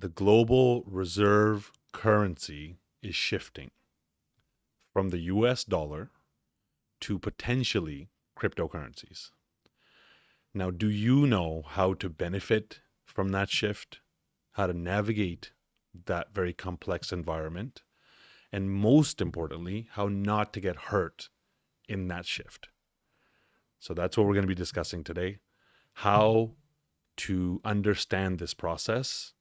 the global reserve currency is shifting from the US dollar to potentially cryptocurrencies. Now, do you know how to benefit from that shift, how to navigate that very complex environment, and most importantly, how not to get hurt in that shift? So that's what we're going to be discussing today, how to understand this process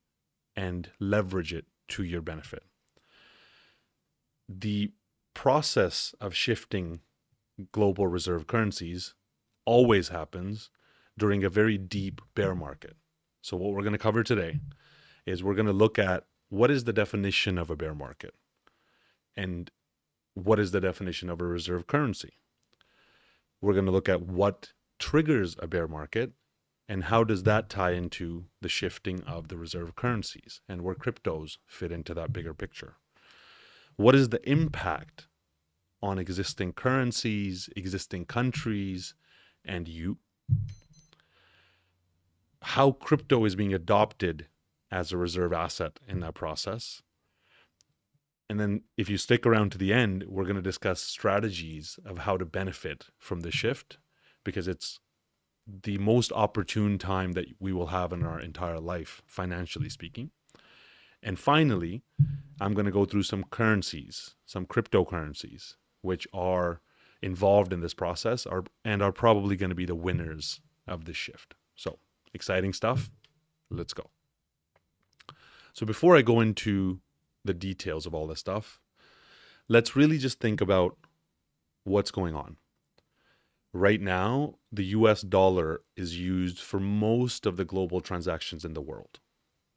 and leverage it to your benefit. The process of shifting global reserve currencies always happens during a very deep bear market. So what we're going to cover today is we're going to look at what is the definition of a bear market and what is the definition of a reserve currency. We're going to look at what triggers a bear market and how does that tie into the shifting of the reserve currencies and where cryptos fit into that bigger picture. What is the impact on existing currencies, existing countries, and you? How crypto is being adopted as a reserve asset in that process. And then if you stick around to the end, we're going to discuss strategies of how to benefit from the shift, because it's the most opportune time that we will have in our entire life, financially speaking. And finally, I'm going to go through some currencies, some cryptocurrencies, which are involved in this process and are probably going to be the winners of this shift. So exciting stuff. Let's go. So before I go into the details of all this stuff, let's really just think about what's going on. Right now, the US dollar is used for most of the global transactions in the world,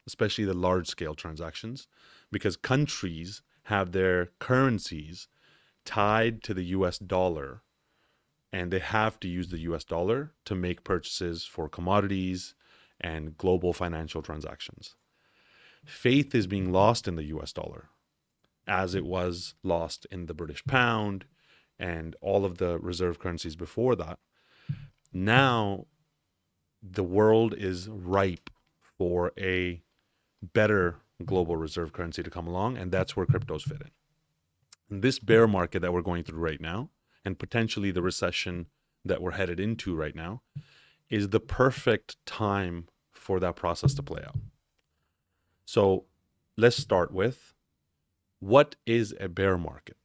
especially the large scale transactions, because countries have their currencies tied to the US dollar and they have to use the US dollar to make purchases for commodities and global financial transactions. Faith is being lost in the US dollar, as it was lost in the British pound and all of the reserve currencies before that. Now, the world is ripe for a better global reserve currency to come along, and that's where cryptos fit in. And this bear market that we're going through right now, and potentially the recession that we're headed into right now, is the perfect time for that process to play out. So let's start with, what is a bear market?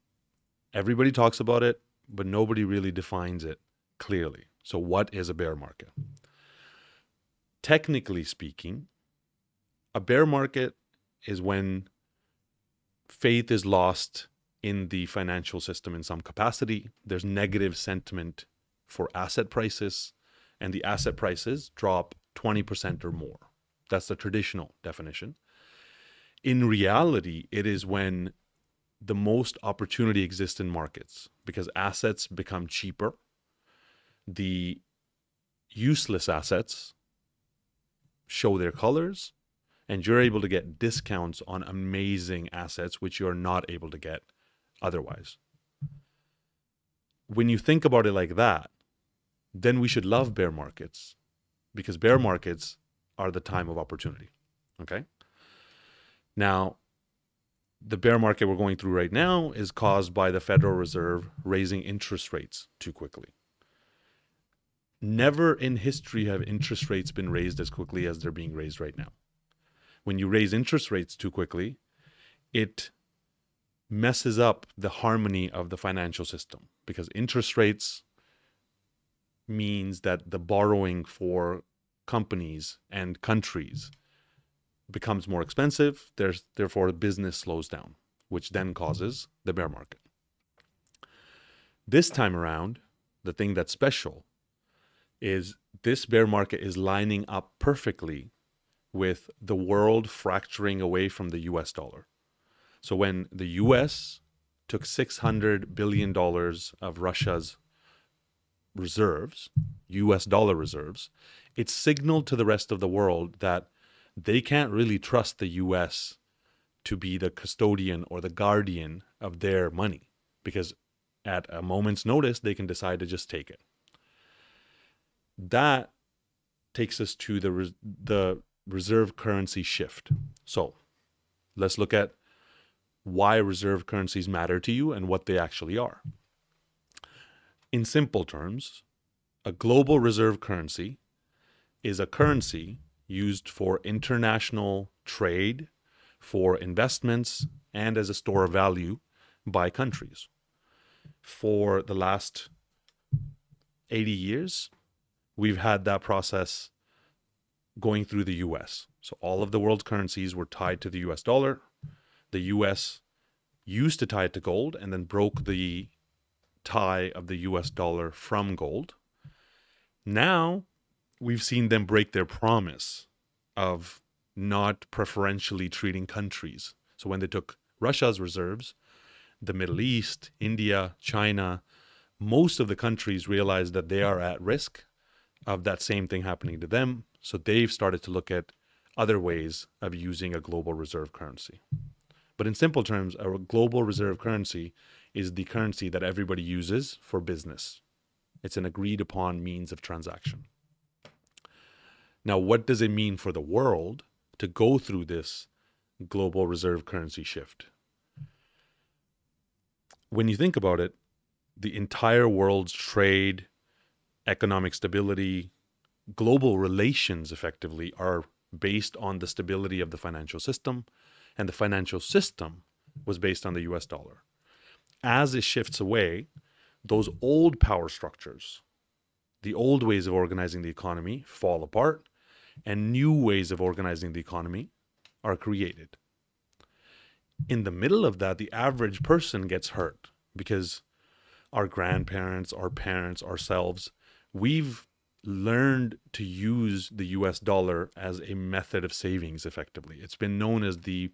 Everybody talks about it, but nobody really defines it clearly. So what is a bear market? Technically speaking, a bear market is when faith is lost in the financial system in some capacity. There's negative sentiment for asset prices, and the asset prices drop 20% or more. That's the traditional definition. In reality, it is when the most opportunity exists in markets because assets become cheaper. The useless assets show their colors, and you're able to get discounts on amazing assets, which you're not able to get otherwise. When you think about it like that, then we should love bear markets, because bear markets are the time of opportunity. Okay? Now, the bear market we're going through right now is caused by the Federal Reserve raising interest rates too quickly. Never in history have interest rates been raised as quickly as they're being raised right now. When you raise interest rates too quickly, it messes up the harmony of the financial system, because interest rates means that the borrowing for companies and countries becomes more expensive. Therefore, business slows down, which then causes the bear market. This time around, the thing that's special is this bear market is lining up perfectly with the world fracturing away from the US dollar. So when the US took $600 billion of Russia's reserves, US dollar reserves, it signaled to the rest of the world that they can't really trust the US to be the custodian or the guardian of their money, because at a moment's notice, they can decide to just take it. That takes us to the reserve currency shift. So let's look at why reserve currencies matter to you and what they actually are. In simple terms, a global reserve currency is a currency used for international trade, for investments, and as a store of value by countries. For the last 80 years, we've had that process going through the US. So all of the world's currencies were tied to the US dollar. The US used to tie it to gold and then broke the tie of the US dollar from gold. Now we've seen them break their promise of not preferentially treating countries. So when they took Russia's reserves, the Middle East, India, China, most of the countries realized that they are at risk of that same thing happening to them. So they've started to look at other ways of using a global reserve currency. But in simple terms, a global reserve currency is the currency that everybody uses for business. It's an agreed upon means of transaction. Now, what does it mean for the world to go through this global reserve currency shift? When you think about it, the entire world's trade, economic stability, global relations effectively are based on the stability of the financial system, and the financial system was based on the US dollar. As it shifts away, those old power structures, the old ways of organizing the economy fall apart, and new ways of organizing the economy are created. In the middle of that, the average person gets hurt because our grandparents, our parents, ourselves, we've learned to use the US dollar as a method of savings effectively. It's been known as the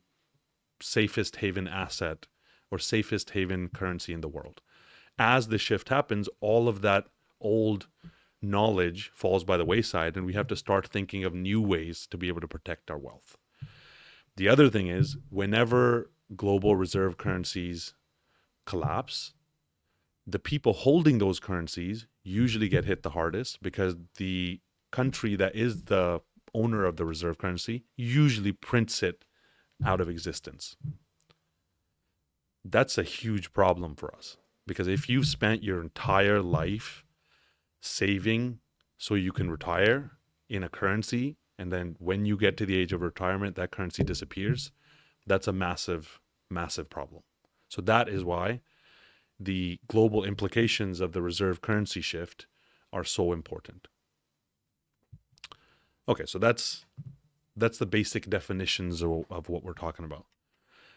safest haven asset or safest haven currency in the world. As the shift happens, all of that old knowledge falls by the wayside, and we have to start thinking of new ways to be able to protect our wealth. The other thing is, whenever global reserve currencies collapse, the people holding those currencies usually get hit the hardest because the country that is the owner of the reserve currency usually prints it out of existence. That's a huge problem for us, because if you've spent your entire life saving so you can retire in a currency, and then when you get to the age of retirement, that currency disappears, that's a massive, massive problem. So that is why the global implications of the reserve currency shift are so important. Okay, so that's the basic definitions of what we're talking about.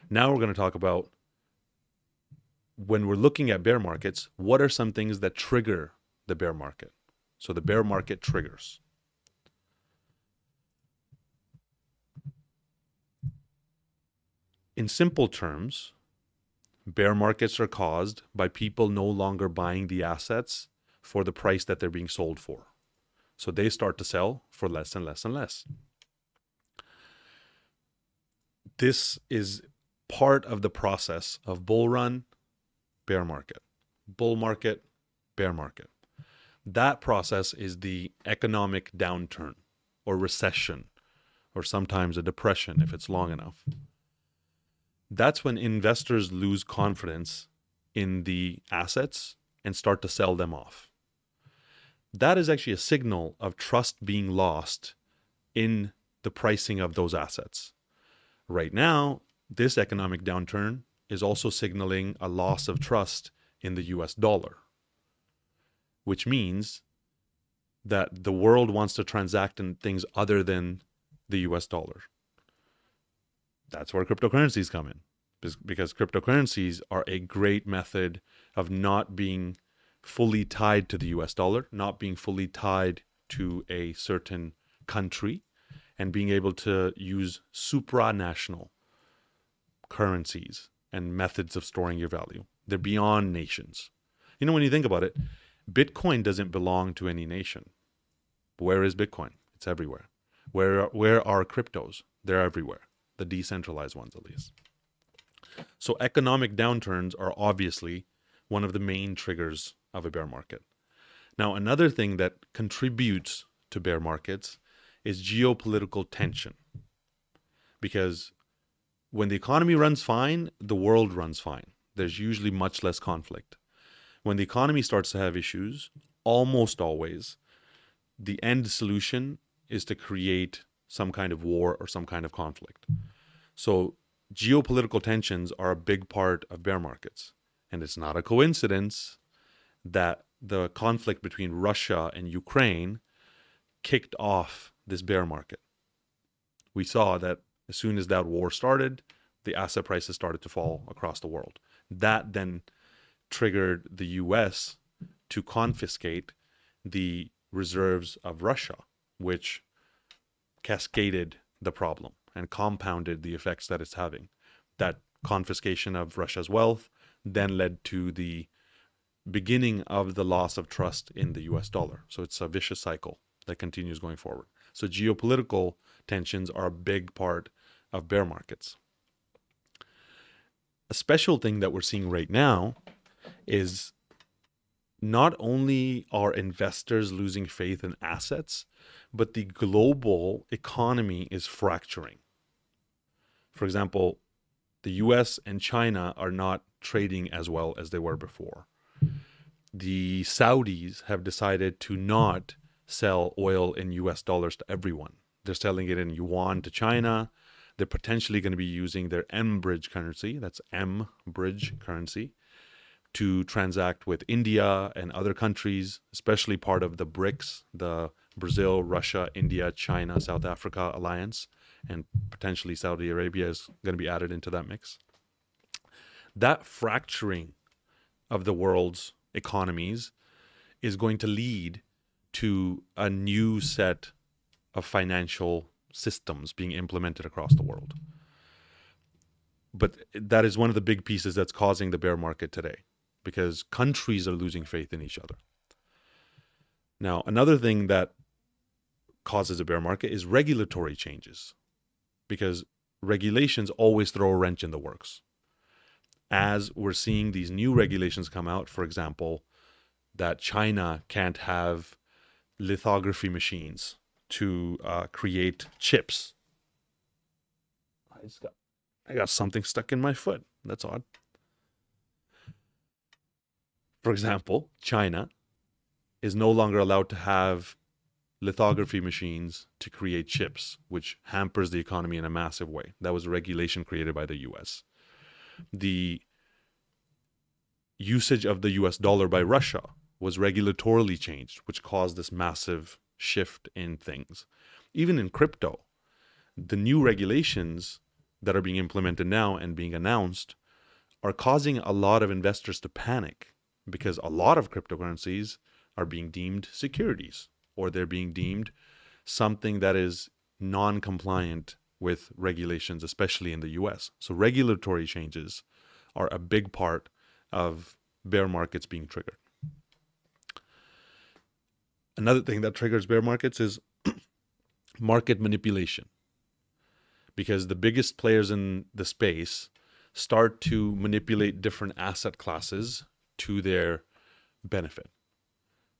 Now we're going to talk about, when we're looking at bear markets, what are some things that trigger the bear market? So the bear market triggers. In simple terms, bear markets are caused by people no longer buying the assets for the price that they're being sold for. So they start to sell for less and less and less. This is part of the process of bull run, bear market, bull market, bear market. That process is the economic downturn or recession, or sometimes a depression if it's long enough. That's when investors lose confidence in the assets and start to sell them off. That is actually a signal of trust being lost in the pricing of those assets. Right now, this economic downturn is also signaling a loss of trust in the US dollar, which means that the world wants to transact in things other than the US dollar. That's where cryptocurrencies come in, because cryptocurrencies are a great method of not being fully tied to the US dollar, not being fully tied to a certain country, and being able to use supranational currencies and methods of storing your value. They're beyond nations. You know, when you think about it, Bitcoin doesn't belong to any nation. Where is Bitcoin? It's everywhere. Where are cryptos? They're everywhere. The decentralized ones, at least. So economic downturns are obviously one of the main triggers of a bear market. Now, another thing that contributes to bear markets is geopolitical tension. Because when the economy runs fine, the world runs fine. There's usually much less conflict. When the economy starts to have issues, almost always, the end solution is to create some kind of war or some kind of conflict. So geopolitical tensions are a big part of bear markets. And it's not a coincidence that the conflict between Russia and Ukraine kicked off this bear market. We saw that as soon as that war started, the asset prices started to fall across the world. That then triggered the US to confiscate the reserves of Russia, which cascaded the problem and compounded the effects that it's having. That confiscation of Russia's wealth then led to the beginning of the loss of trust in the US dollar. So it's a vicious cycle that continues going forward. So geopolitical tensions are a big part of bear markets. A special thing that we're seeing right now is not only are investors losing faith in assets, but the global economy is fracturing. For example, the US and China are not trading as well as they were before. The Saudis have decided to not sell oil in US dollars to everyone. They're selling it in yuan to China. They're potentially going to be using their M-bridge currency, that's M-bridge currency, to transact with India and other countries, especially part of the BRICS, the Brazil, Russia, India, China, South Africa alliance, and potentially Saudi Arabia is going to be added into that mix. That fracturing of the world's economies is going to lead to a new set of financial systems being implemented across the world. But that is one of the big pieces that's causing the bear market today, because countries are losing faith in each other. Now, another thing that causes a bear market is regulatory changes, because regulations always throw a wrench in the works. As we're seeing these new regulations come out, for example, that China can't have lithography machines to create chips. I got something stuck in my foot. That's odd. For example, China is no longer allowed to have lithography machines to create chips, which hampers the economy in a massive way. That was a regulation created by the US. The usage of the US dollar by Russia was regulatorily changed, which caused this massive shift in things. Even in crypto, the new regulations that are being implemented now and being announced are causing a lot of investors to panic, because a lot of cryptocurrencies are being deemed securities, or they're being deemed something that is non-compliant with regulations, especially in the US. So regulatory changes are a big part of bear markets being triggered. Another thing that triggers bear markets is market manipulation, because the biggest players in the space start to manipulate different asset classes to their benefit.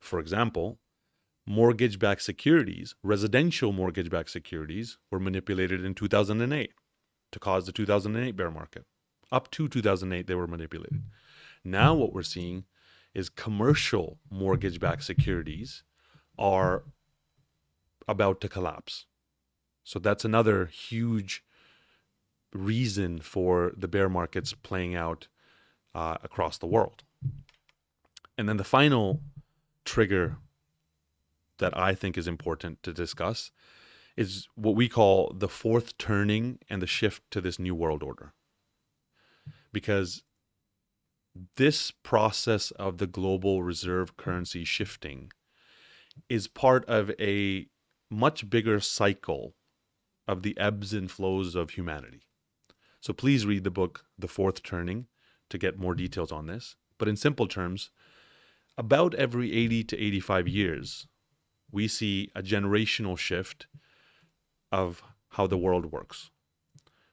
For example, mortgage-backed securities, residential mortgage-backed securities, were manipulated in 2008 to cause the 2008 bear market. Up to 2008, they were manipulated. Now what we're seeing is commercial mortgage-backed securities are about to collapse. So that's another huge reason for the bear markets playing out across the world. And then the final trigger that I think is important to discuss is what we call the fourth turning and the shift to this new world order. Because this process of the global reserve currency shifting is part of a much bigger cycle of the ebbs and flows of humanity. So please read the book, The Fourth Turning, to get more details on this. But in simple terms, about every 80 to 85 years, we see a generational shift of how the world works.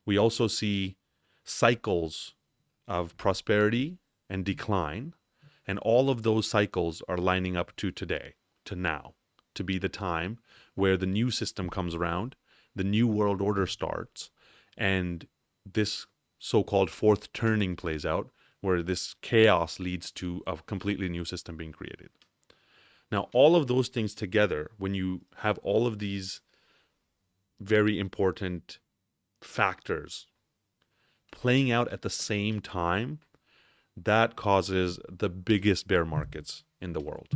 We also see cycles of prosperity and decline, and all of those cycles are lining up to today, to now. to be the time where the new system comes around, the new world order starts, and this so-called fourth turning plays out, where this chaos leads to a completely new system being created. Now, all of those things together, when you have all of these very important factors playing out at the same time, that causes the biggest bear markets in the world.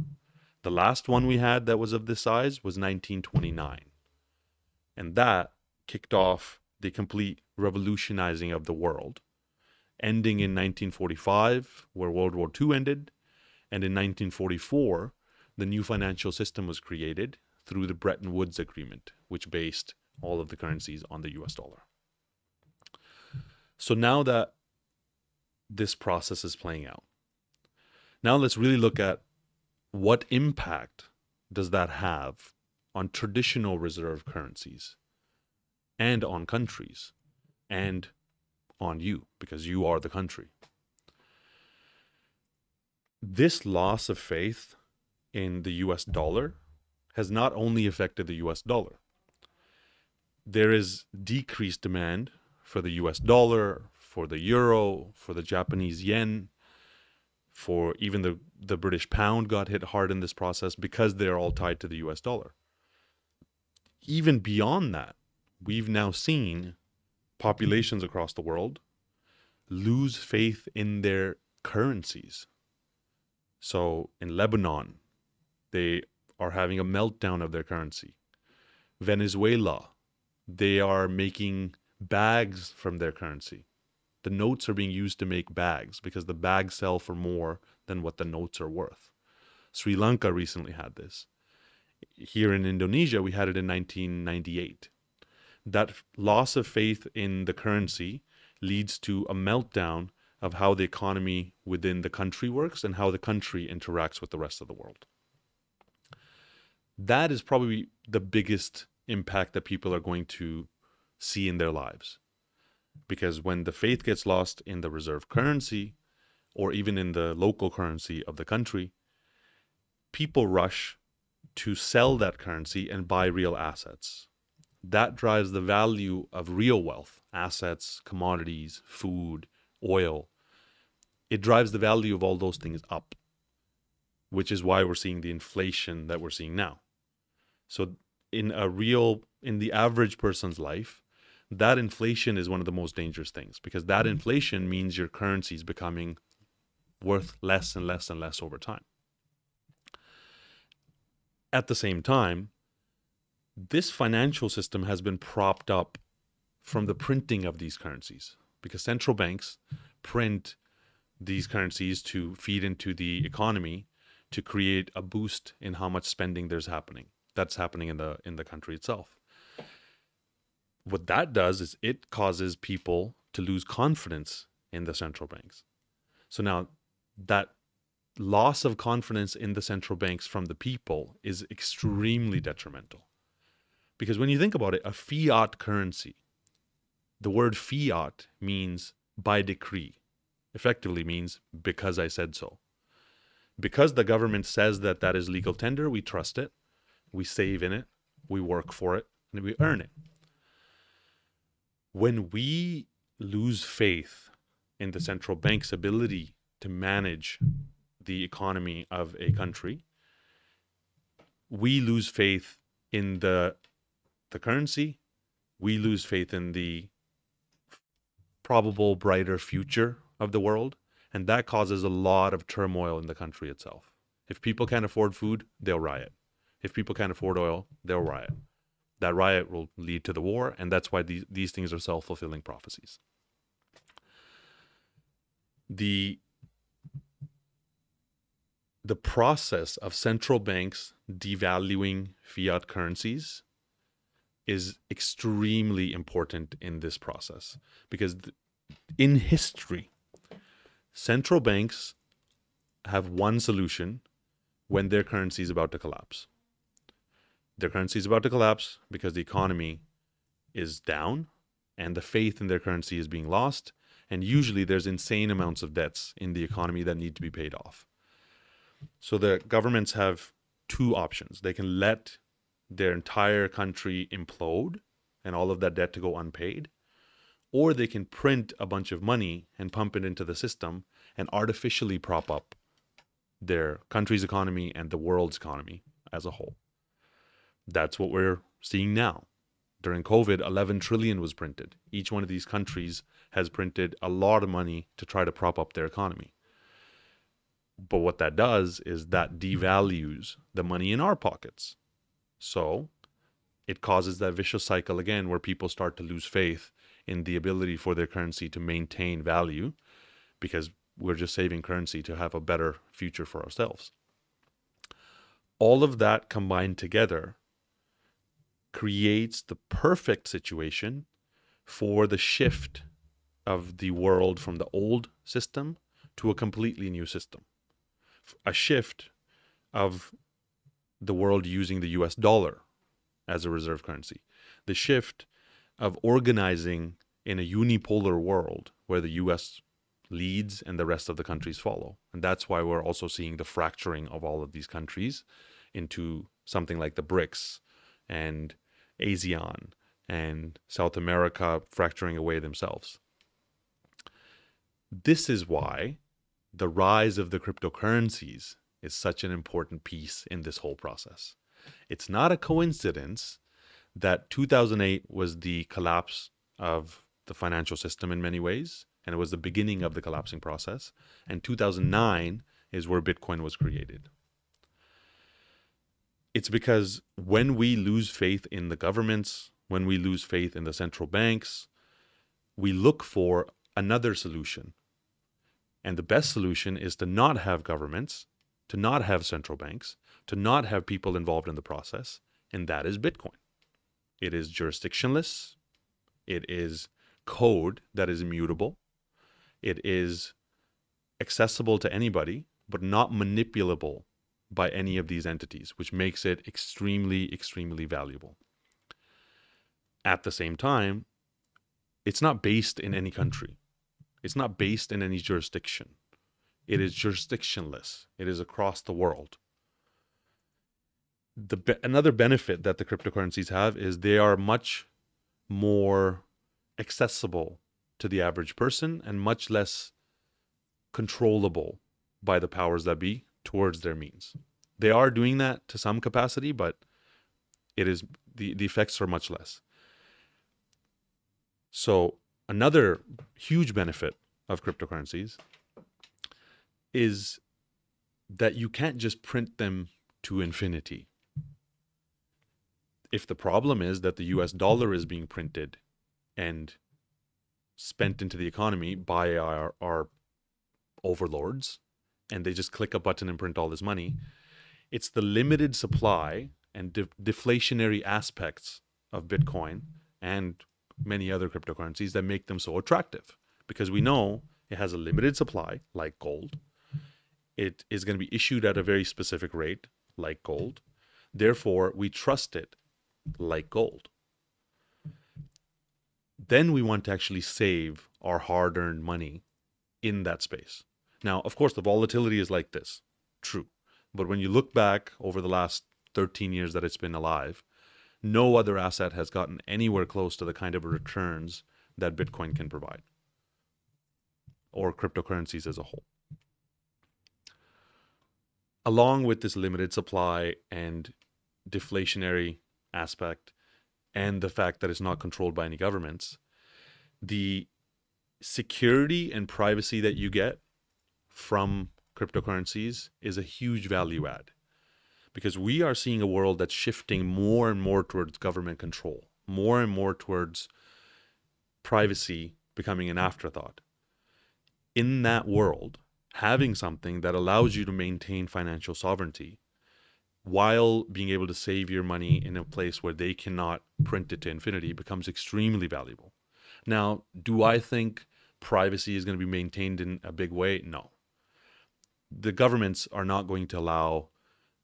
The last one we had that was of this size was 1929. And that kicked off the complete revolutionizing of the world, ending in 1945, where World War II ended. And in 1944, the new financial system was created through the Bretton Woods Agreement, which based all of the currencies on the US dollar. So now that this process is playing out, now let's really look at what impact does that have on traditional reserve currencies and on countries and on you, because you are the country. This loss of faith in the US dollar has not only affected the US dollar. There is decreased demand for the US dollar, for the euro, for the Japanese yen, for even the British pound got hit hard in this process because they're all tied to the US dollar. Even beyond that, we've now seen populations across the world lose faith in their currencies. So in Lebanon, they are having a meltdown of their currency. Venezuela, they are making bags from their currency. The notes are being used to make bags because the bags sell for more than what the notes are worth. Sri Lanka recently had this. Here in Indonesia, we had it in 1998. That loss of faith in the currency leads to a meltdown of how the economy within the country works and how the country interacts with the rest of the world. That is probably the biggest impact that people are going to see in their lives. Because when the faith gets lost in the reserve currency, or even in the local currency of the country, people rush to sell that currency and buy real assets. That drives the value of real wealth, assets, commodities, food, oil. It drives the value of all those things up, which is why we're seeing the inflation that we're seeing now. So in the average person's life, that inflation is one of the most dangerous things, because that inflation means your currency is becoming worth less and less and less over time. At the same time, this financial system has been propped up from the printing of these currencies, because central banks print these currencies to feed into the economy to create a boost in how much spending that's happening in the country itself. What that does is it causes people to lose confidence in the central banks. So now that loss of confidence in the central banks from the people is extremely detrimental. Because when you think about it, a fiat currency, the word fiat means by decree, effectively means because I said so. Because the government says that that is legal tender, we trust it, we save in it, we work for it, and we earn it. When we lose faith in the central bank's ability to manage the economy of a country, we lose faith in the currency, we lose faith in the probable brighter future of the world, and that causes a lot of turmoil in the country itself. If people can't afford food, they'll riot. If people can't afford oil, they'll riot. That riot will lead to the war, and that's why these things are self-fulfilling prophecies. The process of central banks devaluing fiat currencies is extremely important in this process, because in history, central banks have one solution when their currency is about to collapse. Their currency is about to collapse because the economy is down and the faith in their currency is being lost. And usually there's insane amounts of debts in the economy that need to be paid off. So the governments have two options. They can let their entire country implode and all of that debt to go unpaid, or they can print a bunch of money and pump it into the system and artificially prop up their country's economy and the world's economy as a whole. That's what we're seeing now. During COVID, 11 trillion was printed. Each one of these countries has printed a lot of money to try to prop up their economy. But what that does is that devalues the money in our pockets. So it causes that vicious cycle again where people start to lose faith in the ability for their currency to maintain value because we're just saving currency to have a better future for ourselves. All of that combined together creates the perfect situation for the shift of the world from the old system to a completely new system. A shift of the world using the US dollar as a reserve currency. The shift of organizing in a unipolar world where the US leads and the rest of the countries follow. And that's why we're also seeing the fracturing of all of these countries into something like the BRICS and ASEAN and South America fracturing away themselves. This is why the rise of the cryptocurrencies is such an important piece in this whole process. It's not a coincidence that 2008 was the collapse of the financial system in many ways, and it was the beginning of the collapsing process, and 2009 is where Bitcoin was created. It's because when we lose faith in the governments, when we lose faith in the central banks, we look for another solution. And the best solution is to not have governments, to not have central banks, to not have people involved in the process, and that is Bitcoin. It is jurisdictionless. It is code that is immutable. It is accessible to anybody, but not manipulable by any of these entities, which makes it extremely, extremely valuable. At the same time, it's not based in any country. It's not based in any jurisdiction. It is jurisdictionless. It is across the world. Another benefit that the cryptocurrencies have is they are much more accessible to the average person and much less controllable by the powers that be towards their means. They are doing that to some capacity, but it is the effects are much less. So another huge benefit of cryptocurrencies is that you can't just print them to infinity. If the problem is that the US dollar is being printed and spent into the economy by our overlords, and they just click a button and print all this money, it's the limited supply and deflationary aspects of Bitcoin and many other cryptocurrencies that make them so attractive. Because we know it has a limited supply, like gold. It is going to be issued at a very specific rate, like gold. Therefore, we trust it, like gold. Then we want to actually save our hard-earned money in that space. Now, of course, the volatility is like this, true. But when you look back over the last 13 years that it's been alive, no other asset has gotten anywhere close to the kind of returns that Bitcoin can provide, or cryptocurrencies as a whole. Along with this limited supply and deflationary aspect, and the fact that it's not controlled by any governments, the security and privacy that you get from cryptocurrencies is a huge value add. Because we are seeing a world that's shifting more and more towards government control, more and more towards privacy becoming an afterthought. In that world, having something that allows you to maintain financial sovereignty while being able to save your money in a place where they cannot print it to infinity becomes extremely valuable. Now, do I think privacy is going to be maintained in a big way? No. The governments are not going to allow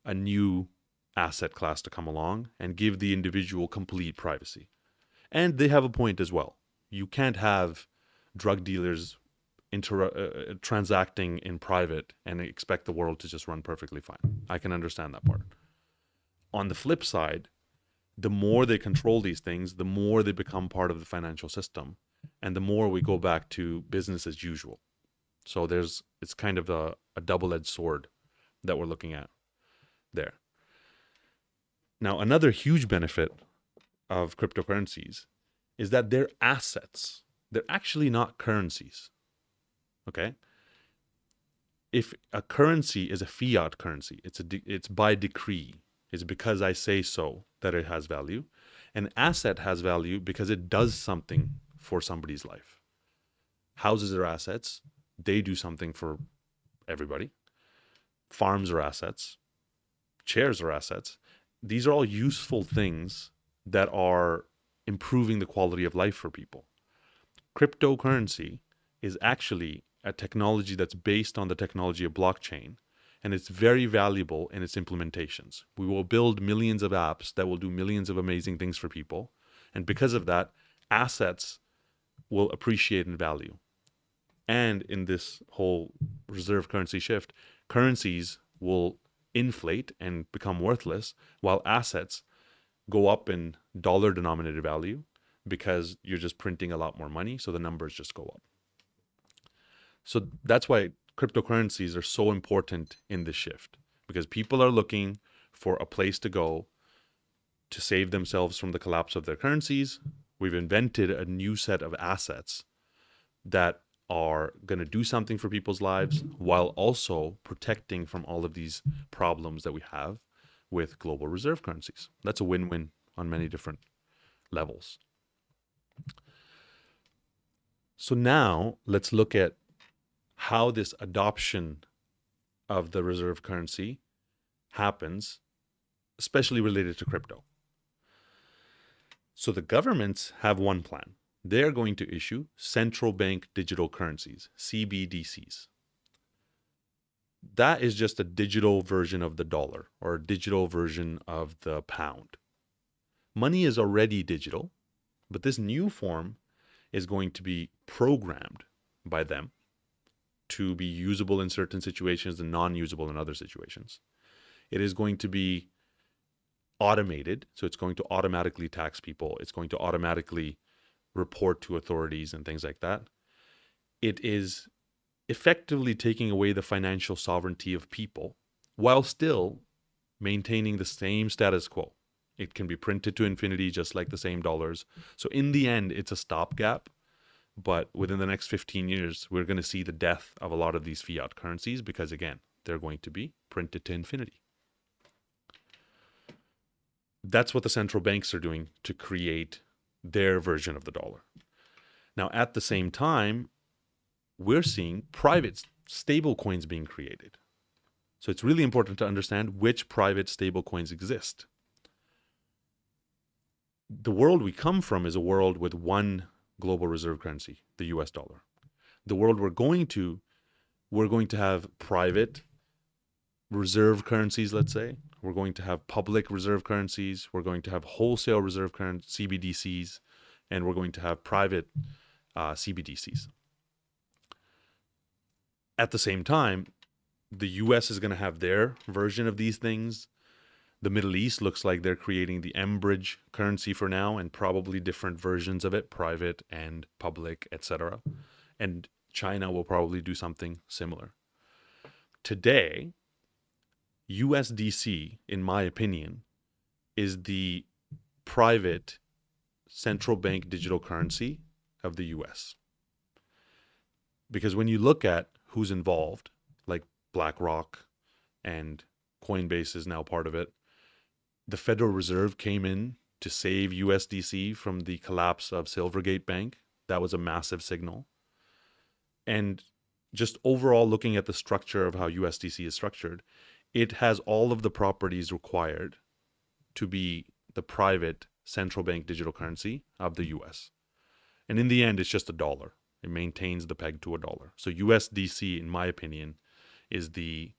a new asset class to come along and give the individual complete privacy. And they have a point as well. You can't have drug dealers transacting in private and expect the world to just run perfectly fine. I can understand that part. On the flip side, the more they control these things, the more they become part of the financial system, and the more we go back to business as usual. So it's kind of a double-edged sword that we're looking at there. Now, another huge benefit of cryptocurrencies is that they're assets. They're actually not currencies. Okay? If a currency is a fiat currency, it's by decree. It's because I say so that it has value. An asset has value because it does something for somebody's life. Houses are assets. They do something for everybody. Farms are assets. Chairs are assets. These are all useful things that are improving the quality of life for people. Cryptocurrency is actually a technology that's based on the technology of blockchain, and it's very valuable in its implementations. We will build millions of apps that will do millions of amazing things for people, and because of that, assets will appreciate in value. And in this whole reserve currency shift, currencies will inflate and become worthless, while assets go up in dollar-denominated value because you're just printing a lot more money, so the numbers just go up. So that's why cryptocurrencies are so important in this shift, because people are looking for a place to go to save themselves from the collapse of their currencies. We've invented a new set of assets that are going to do something for people's lives while also protecting from all of these problems that we have with global reserve currencies. That's a win-win on many different levels. So now let's look at how this adoption of the reserve currency happens, especially related to crypto. So the governments have one plan. They're going to issue central bank digital currencies, CBDCs. That is just a digital version of the dollar or a digital version of the pound. Money is already digital, but this new form is going to be programmed by them to be usable in certain situations and non-usable in other situations. It is going to be automated, so it's going to automatically tax people. It's going to automatically report to authorities and things like that. It is effectively taking away the financial sovereignty of people while still maintaining the same status quo. It can be printed to infinity just like the same dollars. So in the end, it's a stopgap. But within the next 15 years, we're going to see the death of a lot of these fiat currencies because, again, they're going to be printed to infinity. That's what the central banks are doing to create their version of the dollar. Now, at the same time, we're seeing private stable coins being created. So it's really important to understand which private stable coins exist. The world we come from is a world with one global reserve currency, the US dollar. The world we're going to have private reserve currencies, let's say. We're going to have public reserve currencies. We're going to have wholesale reserve currency, CBDCs, and we're going to have private CBDCs. At the same time, the US is going to have their version of these things. The Middle East looks like they're creating the M-Bridge currency for now, and probably different versions of it, private and public, etc. And China will probably do something similar. Today, USDC, in my opinion, is the private central bank digital currency of the US. Because when you look at who's involved, like BlackRock and Coinbase is now part of it, the Federal Reserve came in to save USDC from the collapse of Silvergate Bank. That was a massive signal. And just overall looking at the structure of how USDC is structured, it has all of the properties required to be the private central bank digital currency of the US. And in the end, it's just a dollar. It maintains the peg to a dollar. So USDC, in my opinion, is the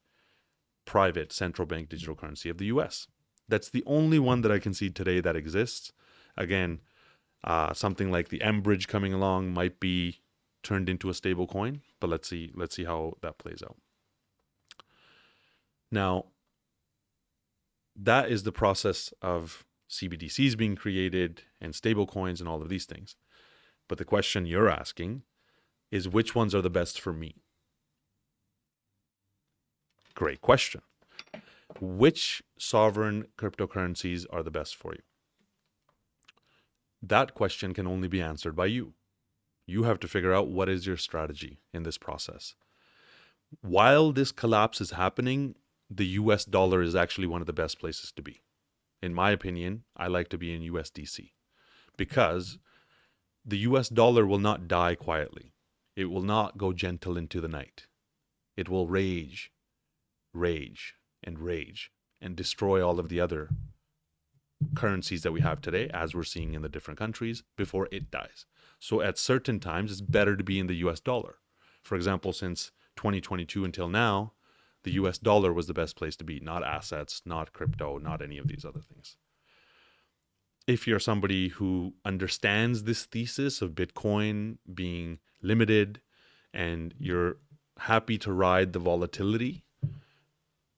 private central bank digital currency of the US. That's the only one that I can see today that exists. Again, something like the M-Bridge coming along might be turned into a stable coin, but let's see how that plays out. Now, that is the process of CBDCs being created and stable coins and all of these things. But the question you're asking is, which ones are the best for me? Great question. Which sovereign cryptocurrencies are the best for you? That question can only be answered by you. You have to figure out what is your strategy in this process. While this collapse is happening, the US dollar is actually one of the best places to be. In my opinion, I like to be in USDC because the US dollar will not die quietly. It will not go gentle into the night. It will rage, and destroy all of the other currencies that we have today, as we're seeing in the different countries, before it dies. So at certain times, it's better to be in the US dollar. For example, since 2022 until now, the US dollar was the best place to be, not assets, not crypto, not any of these other things. If you're somebody who understands this thesis of Bitcoin being limited and you're happy to ride the volatility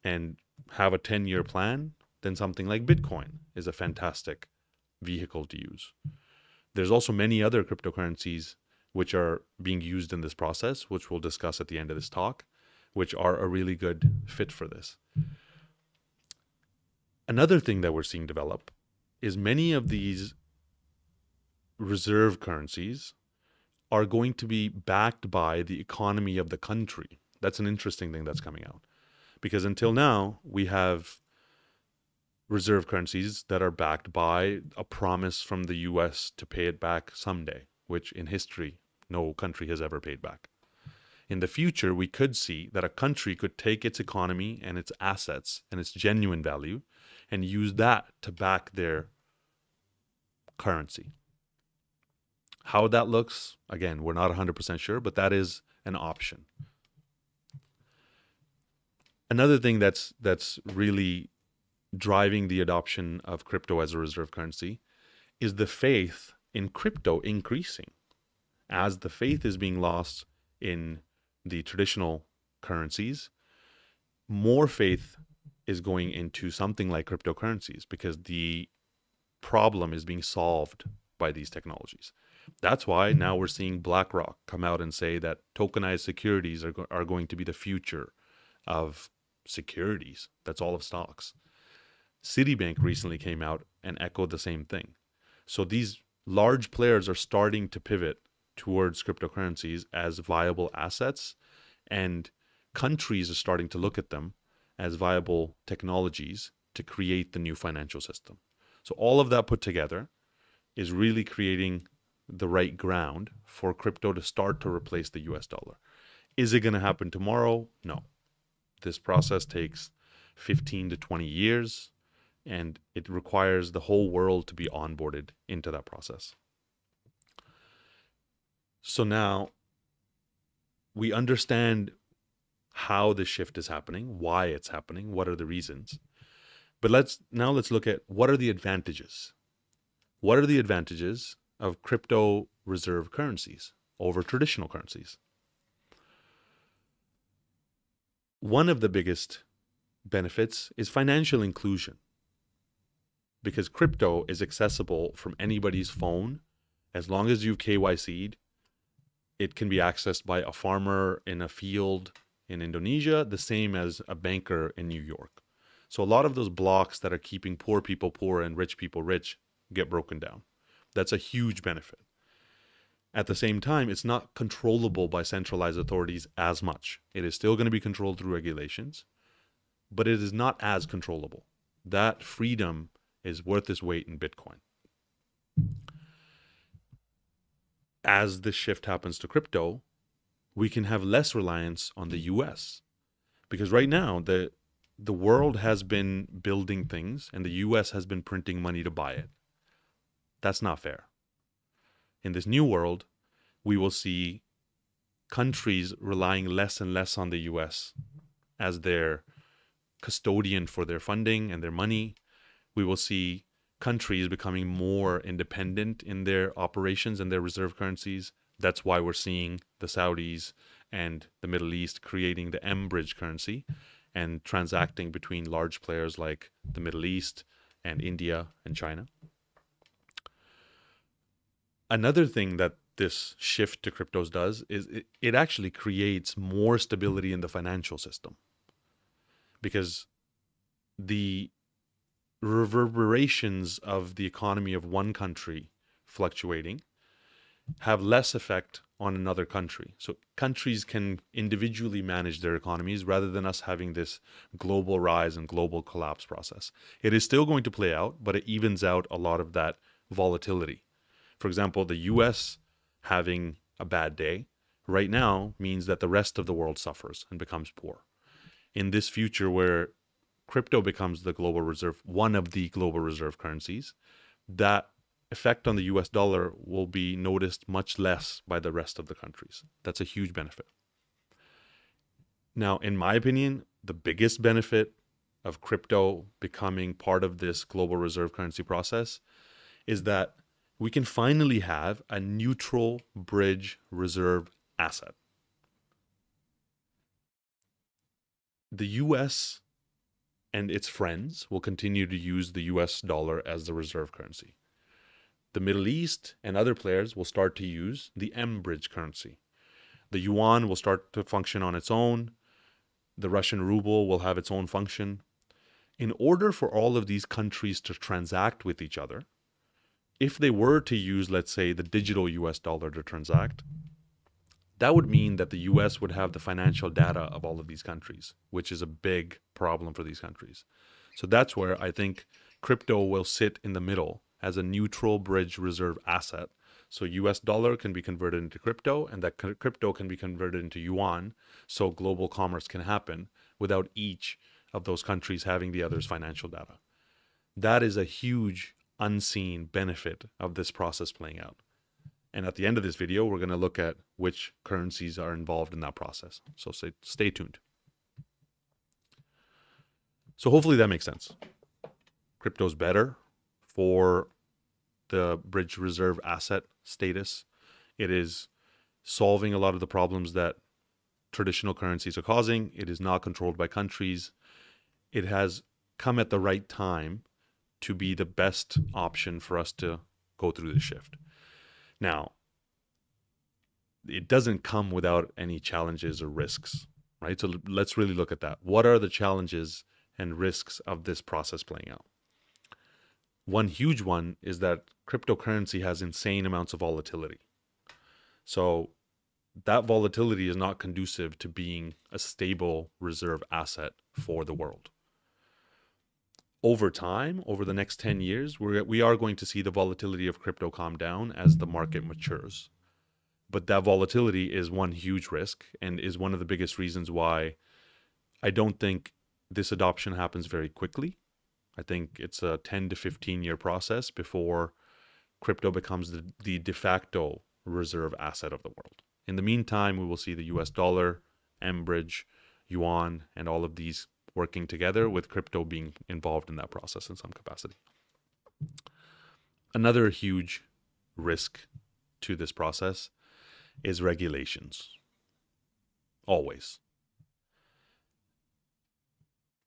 and have a 10-year plan, then something like Bitcoin is a fantastic vehicle to use. There's also many other cryptocurrencies which are being used in this process, which we'll discuss at the end of this talk, which are a really good fit for this. Another thing that we're seeing develop is many of these reserve currencies are going to be backed by the economy of the country. That's an interesting thing that's coming out. Because until now, we have reserve currencies that are backed by a promise from the US to pay it back someday, which in history, no country has ever paid back. In the future, we could see that a country could take its economy and its assets and its genuine value and use that to back their currency. How that looks, again, we're not 100% sure, but that is an option. Another thing that's really driving the adoption of crypto as a reserve currency is the faith in crypto increasing. As the faith is being lost in the traditional currencies, more faith is going into something like cryptocurrencies because the problem is being solved by these technologies. That's why now we're seeing BlackRock come out and say that tokenized securities are going to be the future of securities. That's all of stocks. Citibank recently came out and echoed the same thing. So these large players are starting to pivot towards cryptocurrencies as viable assets, and countries are starting to look at them as viable technologies to create the new financial system. So all of that put together is really creating the right ground for crypto to start to replace the US dollar. Is it going to happen tomorrow? No. This process takes 15 to 20 years, and it requires the whole world to be onboarded into that process. So now we understand how the shift is happening, why it's happening, what are the reasons. But let's look at what are the advantages. What are the advantages of crypto reserve currencies over traditional currencies? One of the biggest benefits is financial inclusion, because crypto is accessible from anybody's phone. As long as you've KYC'd, it can be accessed by a farmer in a field in Indonesia, the same as a banker in New York. So a lot of those blocks that are keeping poor people poor and rich people rich get broken down. That's a huge benefit. At the same time, it's not controllable by centralized authorities as much. It is still going to be controlled through regulations, but it is not as controllable. That freedom is worth its weight in Bitcoin. As this shift happens to crypto, we can have less reliance on the US. Because right now, the world has been building things and the US has been printing money to buy it. That's not fair. In this new world, we will see countries relying less and less on the US as their custodian for their funding and their money. We will see countries becoming more independent in their operations and their reserve currencies. That's why we're seeing the Saudis and the Middle East creating the M-Bridge currency. and transacting between large players like the Middle East and India and China. Another thing that this shift to cryptos does is it actually creates more stability in the financial system, because the reverberations of the economy of one country fluctuating have less effect on another country. So countries can individually manage their economies rather than us having this global rise and global collapse process. It is still going to play out, but it evens out a lot of that volatility. For example, the US having a bad day right now means that the rest of the world suffers and becomes poor. In this future where crypto becomes the global reserve, one of the global reserve currencies, that effect on the US dollar will be noticed much less by the rest of the countries. That's a huge benefit. Now, in my opinion, the biggest benefit of crypto becoming part of this global reserve currency process is that we can finally have a neutral bridge reserve asset. The US and its friends will continue to use the US dollar as the reserve currency. The Middle East and other players will start to use the M-bridge currency. The yuan will start to function on its own. The Russian ruble will have its own function. In order for all of these countries to transact with each other, if they were to use, let's say, the digital US dollar to transact, that would mean that the US would have the financial data of all of these countries, which is a big problem for these countries. So that's where I think crypto will sit in the middle as a neutral bridge reserve asset. So US dollar can be converted into crypto, and that crypto can be converted into yuan, so global commerce can happen without each of those countries having the other's financial data. That is a huge unseen benefit of this process playing out. And at the end of this video, we're going to look at which currencies are involved in that process. So stay tuned. So hopefully that makes sense. Crypto's better for the bridge reserve asset status. It is solving a lot of the problems that traditional currencies are causing. It is not controlled by countries. It has come at the right time to be the best option for us to go through the shift. Now, it doesn't come without any challenges or risks, right? So let's really look at that. What are the challenges and risks of this process playing out? One huge one is that cryptocurrency has insane amounts of volatility. So that volatility is not conducive to being a stable reserve asset for the world. Over time, over the next 10 years, we are going to see the volatility of crypto calm down as the market matures. But that volatility is one huge risk and is one of the biggest reasons why I don't think this adoption happens very quickly. I think it's a 10 to 15 year process before crypto becomes the de facto reserve asset of the world. In the meantime, we will see the US dollar, M-bridge, yuan, and all of these working together, with crypto being involved in that process in some capacity. Another huge risk to this process is regulations. Always.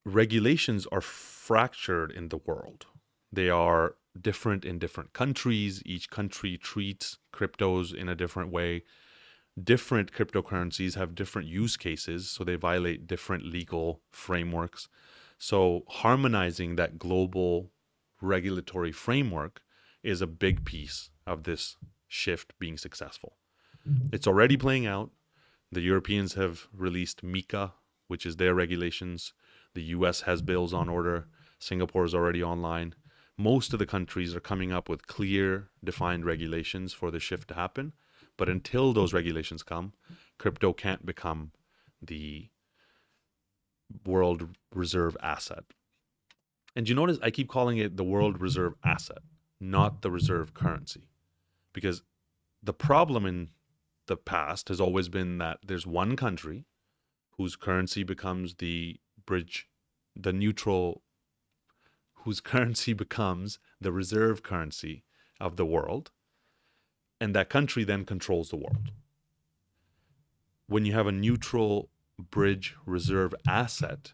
Regulations are fractured in the world. They are different in different countries. Each country treats cryptos in a different way. Different cryptocurrencies have different use cases, so they violate different legal frameworks. So harmonizing that global regulatory framework is a big piece of this shift being successful. It's already playing out. The Europeans have released MiCA, which is their regulations. The US has bills on order. Singapore is already online. Most of the countries are coming up with clear, defined regulations for the shift to happen. But until those regulations come, crypto can't become the world reserve asset. And you notice I keep calling it the world reserve asset, not the reserve currency. Because the problem in the past has always been that there's one country whose currency becomes the bridge, the neutral, whose currency becomes the reserve currency of the world. And that country then controls the world. When you have a neutral bridge reserve asset,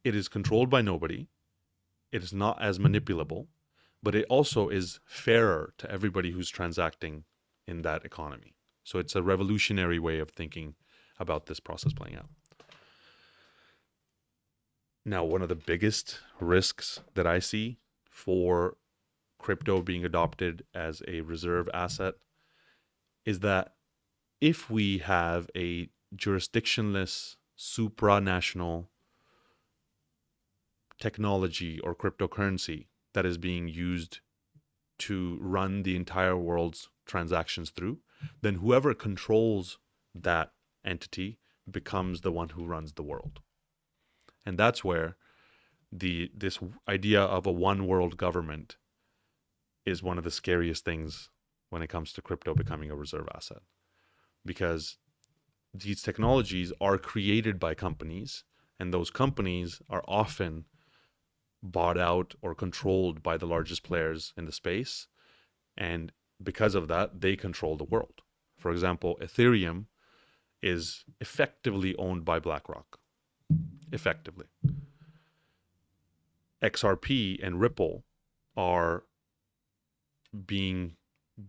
it is controlled by nobody. It is not as manipulable, but it also is fairer to everybody who's transacting in that economy. So it's a revolutionary way of thinking about this process playing out. Now, one of the biggest risks that I see for crypto being adopted as a reserve asset is that if we have a jurisdictionless, supranational technology or cryptocurrency that is being used to run the entire world's transactions through, then whoever controls that entity becomes the one who runs the world. And that's where this idea of a one world government is one of the scariest things when it comes to crypto becoming a reserve asset. Because these technologies are created by companies, and those companies are often bought out or controlled by the largest players in the space. And because of that, they control the world. For example, Ethereum is effectively owned by BlackRock. Effectively. XRP and Ripple are being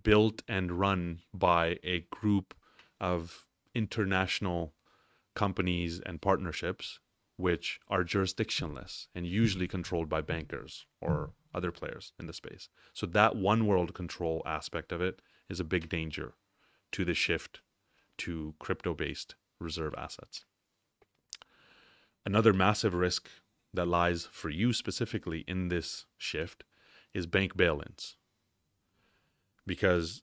built and run by a group of international companies and partnerships which are jurisdictionless and usually controlled by bankers or other players in the space. So that one world control aspect of it is a big danger to the shift to crypto-based reserve assets. Another massive risk that lies for you specifically in this shift is bank bail-ins. Because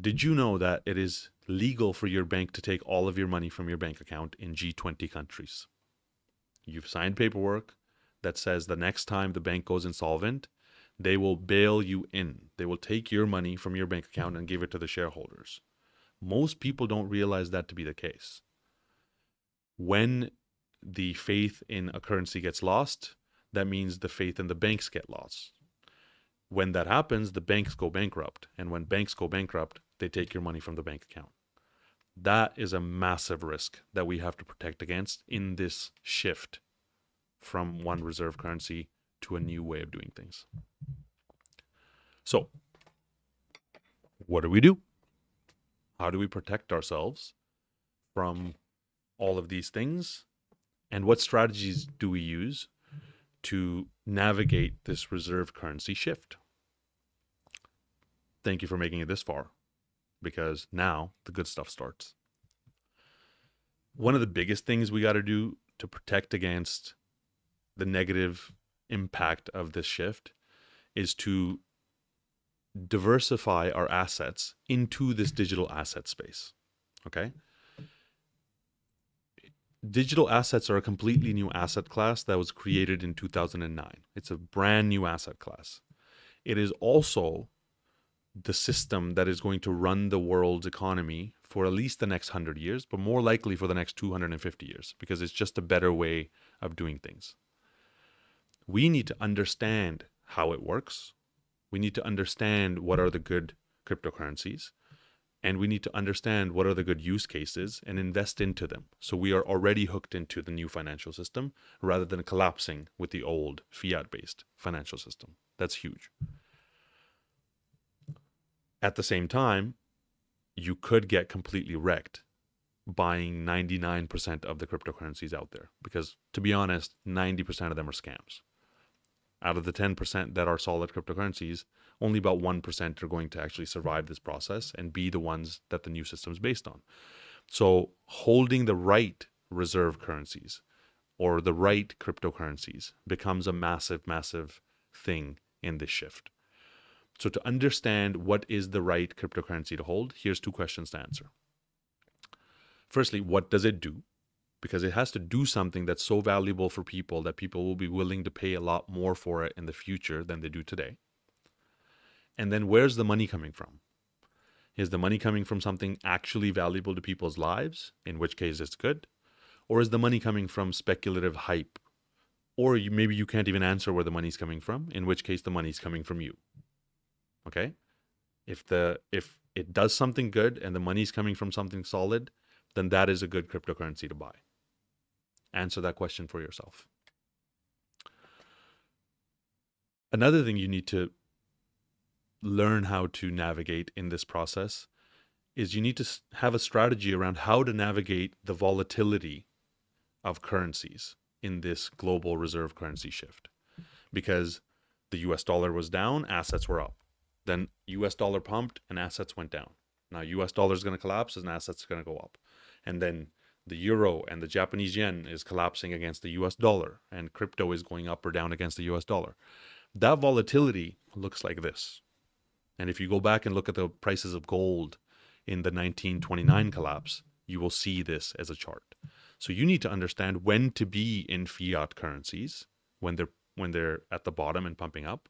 did you know that it is legal for your bank to take all of your money from your bank account in G20 countries? You've signed paperwork that says the next time the bank goes insolvent, they will bail you in. They will take your money from your bank account and give it to the shareholders. Most people don't realize that to be the case. When the faith in a currency gets lost, that means the faith in the banks get lost. When that happens, the banks go bankrupt. And when banks go bankrupt, they take your money from the bank account. That is a massive risk that we have to protect against in this shift from one reserve currency to a new way of doing things. So, what do? How do we protect ourselves from all of these things? And what strategies do we use to navigate this reserve currency shift? Thank you for making it this far, because now the good stuff starts. One of the biggest things we got to do to protect against the negative impact of this shift is to diversify our assets into this digital asset space. Okay? Digital assets are a completely new asset class that was created in 2009. It's a brand new asset class. It is also the system that is going to run the world's economy for at least the next 100 years, but more likely for the next 250 years, because it's just a better way of doing things. We need to understand how it works. We need to understand what are the good cryptocurrencies, and we need to understand what are the good use cases and invest into them. So we are already hooked into the new financial system rather than collapsing with the old fiat-based financial system. That's huge. At the same time, you could get completely wrecked buying 99% of the cryptocurrencies out there, because to be honest, 90% of them are scams. Out of the 10% that are solid cryptocurrencies, only about 1% are going to actually survive this process and be the ones that the new system is based on. So holding the right reserve currencies or the right cryptocurrencies becomes a massive, massive thing in this shift. So to understand what is the right cryptocurrency to hold, here's two questions to answer. Firstly, what does it do? Because it has to do something that's so valuable for people that people will be willing to pay a lot more for it in the future than they do today. And then where's the money coming from? Is the money coming from something actually valuable to people's lives, in which case it's good? Or is the money coming from speculative hype? Or maybe you can't even answer where the money's coming from, in which case the money's coming from you. Okay? If it does something good and the money's coming from something solid, then that is a good cryptocurrency to buy. Answer that question for yourself. Another thing you need to learn how to navigate in this process is you need to have a strategy around how to navigate the volatility of currencies in this global reserve currency shift. Because the US dollar was down, assets were up. Then US dollar pumped and assets went down. Now US dollar is going to collapse and assets are going to go up. And then the euro and the Japanese yen is collapsing against the US dollar, and crypto is going up or down against the US dollar. That volatility looks like this. And if you go back and look at the prices of gold in the 1929 collapse, you will see this as a chart. So you need to understand when to be in fiat currencies when they're at the bottom and pumping up,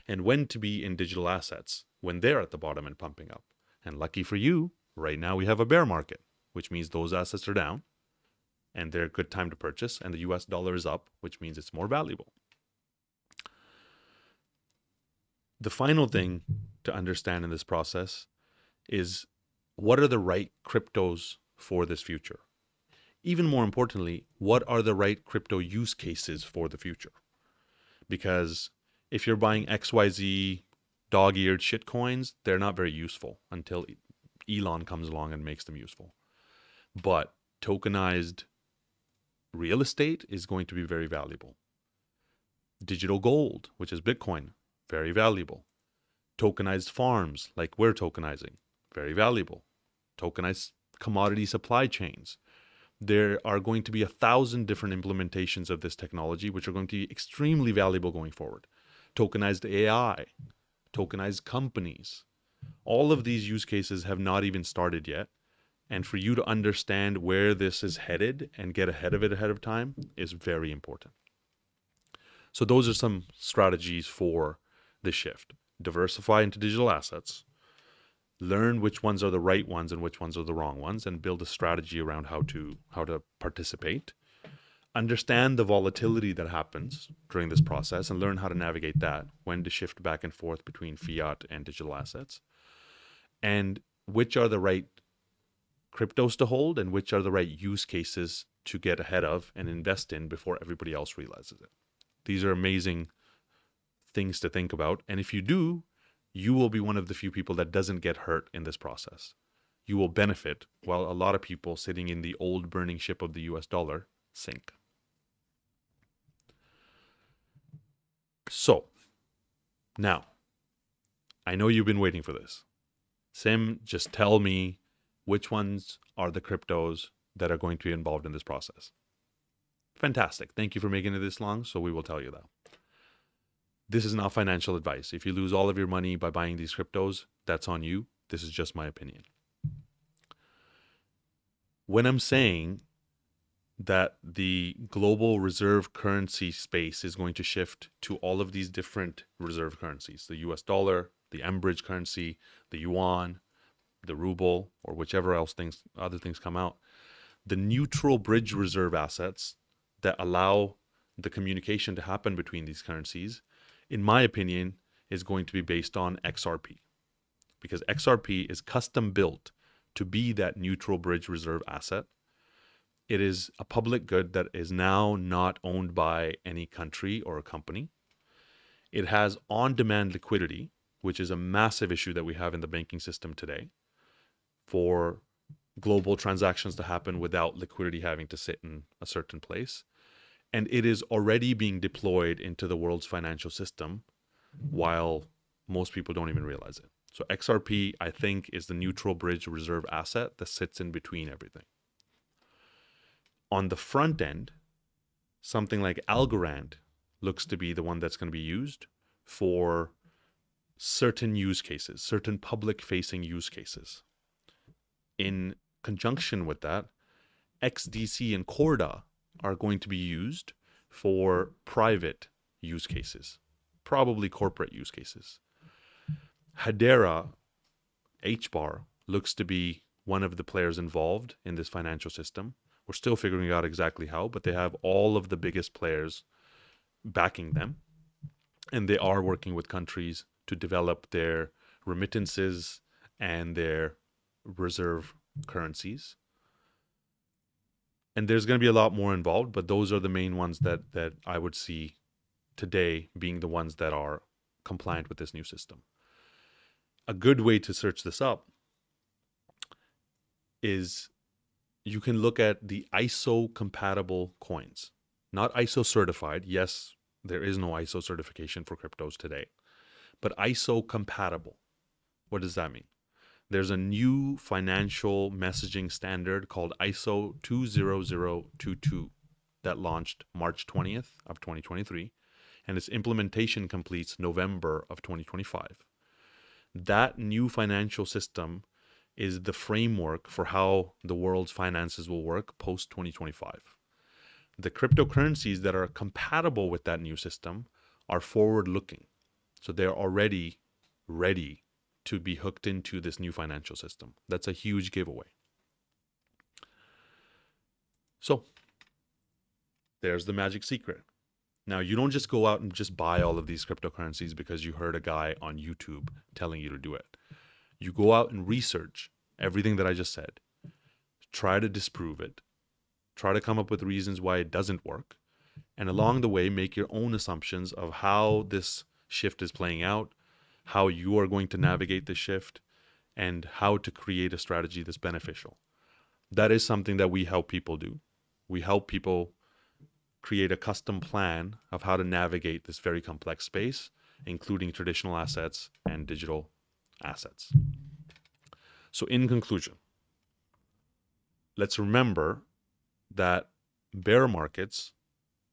and when to be in digital assets when they're at the bottom and pumping up. And lucky for you, right now we have a bear market, which means those assets are down and they're a good time to purchase, and the US dollar is up, which means it's more valuable. The final thing to understand in this process is what are the right cryptos for this future? Even more importantly, what are the right crypto use cases for the future? Because if you're buying XYZ dog-eared shit coins, they're not very useful until Elon comes along and makes them useful. But tokenized real estate is going to be very valuable. Digital gold, which is Bitcoin, very valuable. Tokenized farms, like we're tokenizing, very valuable. Tokenized commodity supply chains. There are going to be 1,000 different implementations of this technology, which are going to be extremely valuable going forward. Tokenized AI, tokenized companies. All of these use cases have not even started yet. And for you to understand where this is headed and get ahead of it ahead of time is very important. So those are some strategies for the shift. Diversify into digital assets. Learn which ones are the right ones and which ones are the wrong ones, and build a strategy around how to participate. Understand the volatility that happens during this process and learn how to navigate that, when to shift back and forth between fiat and digital assets, and which are the right cryptos to hold and which are the right use cases to get ahead of and invest in before everybody else realizes it. These are amazing things to think about. And if you do, you will be one of the few people that doesn't get hurt in this process. You will benefit while a lot of people sitting in the old burning ship of the US dollar sink. So, now, I know you've been waiting for this. Sim, just tell me which ones are the cryptos that are going to be involved in this process. Fantastic. Thank you for making it this long, so we will tell you that. This is not financial advice. If you lose all of your money by buying these cryptos, that's on you. This is just my opinion. When I'm saying that the global reserve currency space is going to shift to all of these different reserve currencies, the US dollar, the Enbridge currency, the yuan, the ruble, or whichever else other things come out, the neutral bridge reserve assets that allow the communication to happen between these currencies, in my opinion, is going to be based on XRP. Because XRP is custom built to be that neutral bridge reserve asset. It is a public good that is now not owned by any country or a company. It has on-demand liquidity, which is a massive issue that we have in the banking system today, for global transactions to happen without liquidity having to sit in a certain place. And it is already being deployed into the world's financial system while most people don't even realize it. So XRP, I think, is the neutral bridge reserve asset that sits in between everything. On the front end, something like Algorand looks to be the one that's going to be used for certain use cases, certain public-facing use cases. In conjunction with that, XDC and Corda are going to be used for private use cases, probably corporate use cases. Hedera, HBAR, looks to be one of the players involved in this financial system. We're still figuring out exactly how, but they have all of the biggest players backing them. And they are working with countries to develop their remittances and their reserve currencies. And there's going to be a lot more involved, but those are the main ones that I would see today being the ones that are compliant with this new system. A good way to search this up is you can look at the ISO compatible coins, not ISO certified. Yes, there is no ISO certification for cryptos today, but ISO compatible. What does that mean? There's a new financial messaging standard called ISO 20022 that launched March 20th of 2023, and its implementation completes November of 2025. That new financial system is the framework for how the world's finances will work post 2025. The cryptocurrencies that are compatible with that new system are forward looking. So they're already ready to be hooked into this new financial system. That's a huge giveaway. So there's the magic secret. Now, you don't just go out and just buy all of these cryptocurrencies because you heard a guy on YouTube telling you to do it. You go out and research everything that I just said. Try to disprove it. Try to come up with reasons why it doesn't work. And along the way, make your own assumptions of how this shift is playing out, how you are going to navigate the shift, and how to create a strategy that's beneficial. That is something that we help people do. We help people create a custom plan of how to navigate this very complex space, including traditional assets and digital assets. So in conclusion, let's remember that bear markets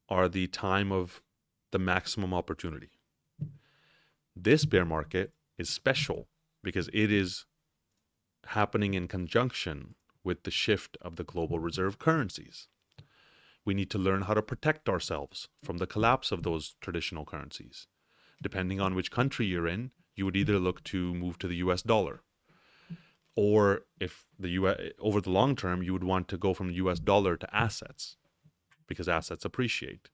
are the time of the maximum opportunity. This bear market is special because it is happening in conjunction with the shift of the global reserve currencies. We need to learn how to protect ourselves from the collapse of those traditional currencies. Depending on which country you're in, you would either look to move to the US dollar, or if the US, over the long term, you would want to go from US dollar to assets because assets appreciate.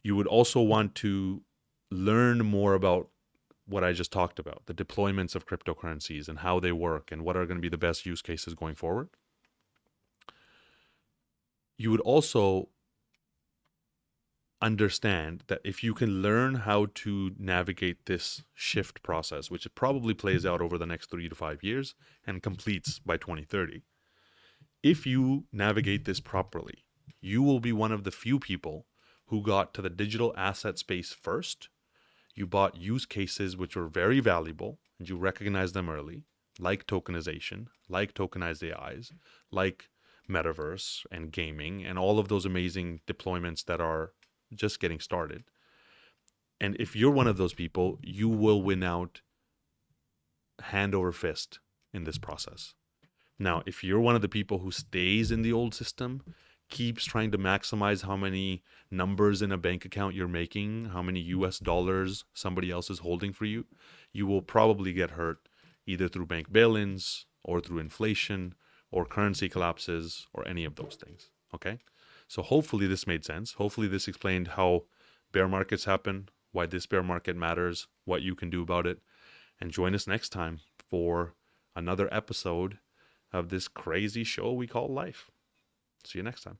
You would also want to learn more about what I just talked about, the deployments of cryptocurrencies and how they work and what are going to be the best use cases going forward. You would also understand that if you can learn how to navigate this shift process, which it probably plays out over the next 3 to 5 years and completes by 2030, if you navigate this properly, you will be one of the few people who got to the digital asset space first. You bought use cases which were very valuable and you recognized them early, like tokenization, like tokenized AIs, like metaverse and gaming and all of those amazing deployments that are just getting started. And if you're one of those people, you will win out hand over fist in this process. Now, if you're one of the people who stays in the old system, keeps trying to maximize how many numbers in a bank account you're making, how many US dollars somebody else is holding for you, you will probably get hurt either through bank bail-ins or through inflation or currency collapses or any of those things. Okay? So hopefully this made sense. Hopefully this explained how bear markets happen, why this bear market matters, what you can do about it. And join us next time for another episode of this crazy show we call life. See you next time.